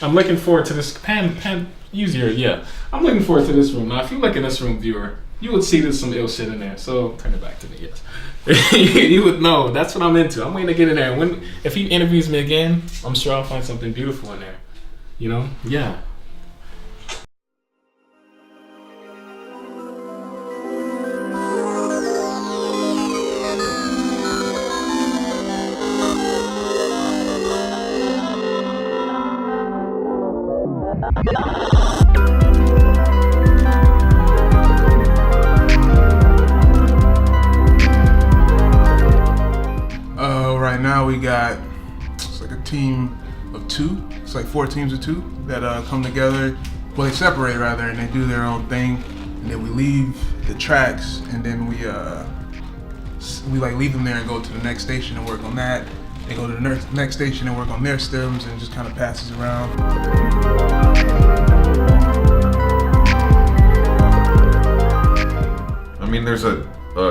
I'm looking forward to this. Use your, yeah. I'm looking forward to this room. Now, if you look in this room, viewer, you would see there's some ill shit in there. So turn it back to me, yes. You would know. That's what I'm into. I'm waiting to get in there. If he interviews me again, I'm sure I'll find something beautiful in there. You know? Yeah. Right now we got, it's like a team of two. It's like 4 teams of 2 that come together. Well, they separate rather, and they do their own thing. And then we leave the tracks, and then we like leave them there and go to the next station and work on that. They go to the next station and work on their stems, and just kind of passes around. I mean, there's a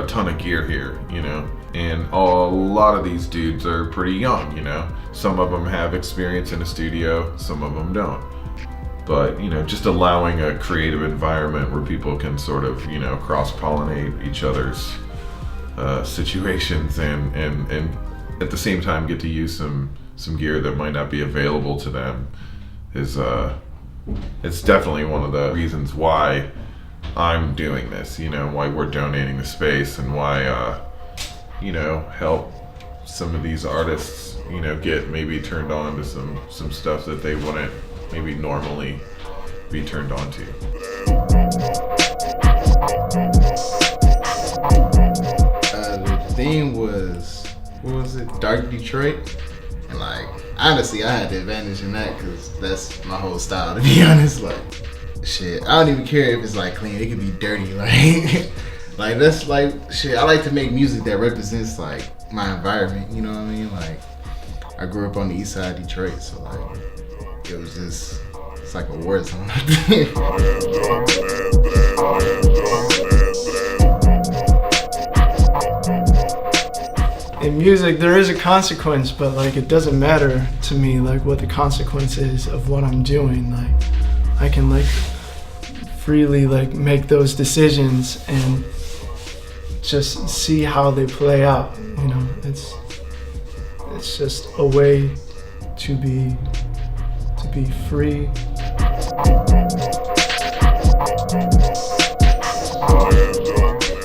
ton of gear here, you know, and a lot of these dudes are pretty young, you know. Some of them have experience in a studio, some of them don't. But, you know, just allowing a creative environment where people can sort of, you know, cross-pollinate each other's situations and at the same time get to use some gear that might not be available to them is it's definitely one of the reasons why I'm doing this, you know, why we're donating the space, and why you know, help some of these artists, you know, get maybe turned on to some stuff that they wouldn't maybe normally be turned on to. The theme was, what was it, Dark Detroit? And like, honestly, I had the advantage in that because that's my whole style, to be honest. Like, shit, I don't even care if it's like clean, it could be dirty, like, like that's like, shit, I like to make music that represents like my environment, you know what I mean? Like, I grew up on the east side of Detroit, so like, it was just, it's like a war zone. In music, there is a consequence, but like, it doesn't matter to me like what the consequence is of what I'm doing. Like, I can like freely like make those decisions and just see how they play out. You know, it's just a way to be free.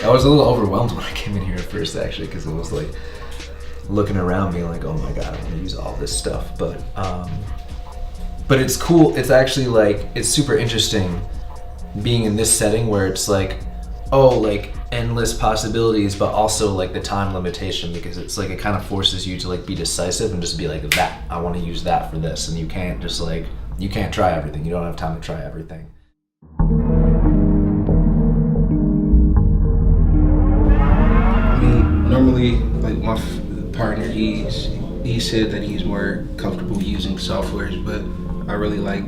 I was a little overwhelmed when I came in here at first, actually, because it was like looking around being like, oh my god, I want to use all this stuff, but it's cool. It's actually like, it's super interesting being in this setting where it's like, oh, like endless possibilities, but also like the time limitation, because it's like, it kind of forces you to like be decisive and just be like, that, I want to use that for this, and you can't just like, you can't try everything. You don't have time to try everything. I mean, normally, like my partner, he said that he's more comfortable using softwares, but I really like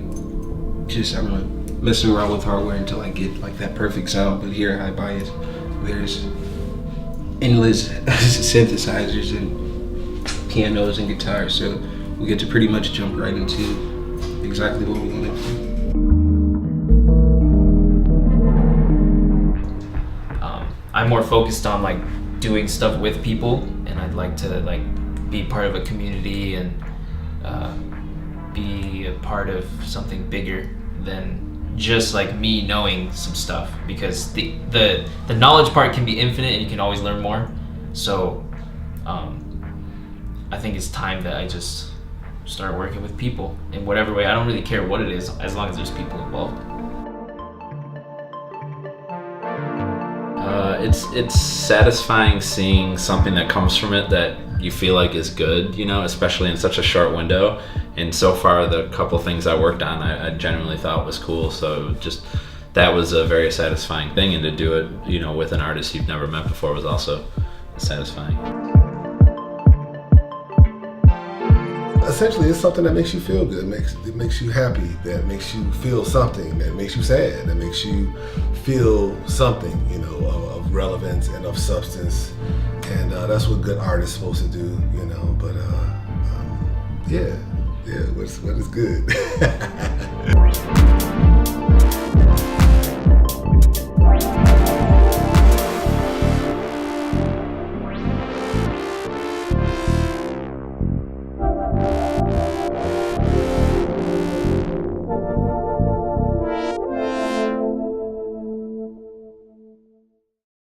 just, I don't know, messing around with hardware until I get like that perfect sound. But here at High Bias, there's endless synthesizers and pianos and guitars, so we get to pretty much jump right into exactly what we want to do. I'm more focused on like doing stuff with people, and I'd like to like be part of a community and be a part of something bigger than just like me knowing some stuff, because the knowledge part can be infinite and you can always learn more. So I think it's time that I just start working with people in whatever way. I don't really care what it is, as long as there's people involved. It's satisfying seeing something that comes from it that you feel like is good, you know, especially in such a short window. And so far, the couple things I worked on, I genuinely thought was cool. So just, that was a very satisfying thing. And to do it, you know, with an artist you've never met before was also satisfying. Essentially, it's something that makes you feel good, it makes you happy, that makes you feel something, that makes you sad, that makes you feel something, you know, of relevance and of substance. And that's what good art is supposed to do, you know, but yeah. Yeah, what is good.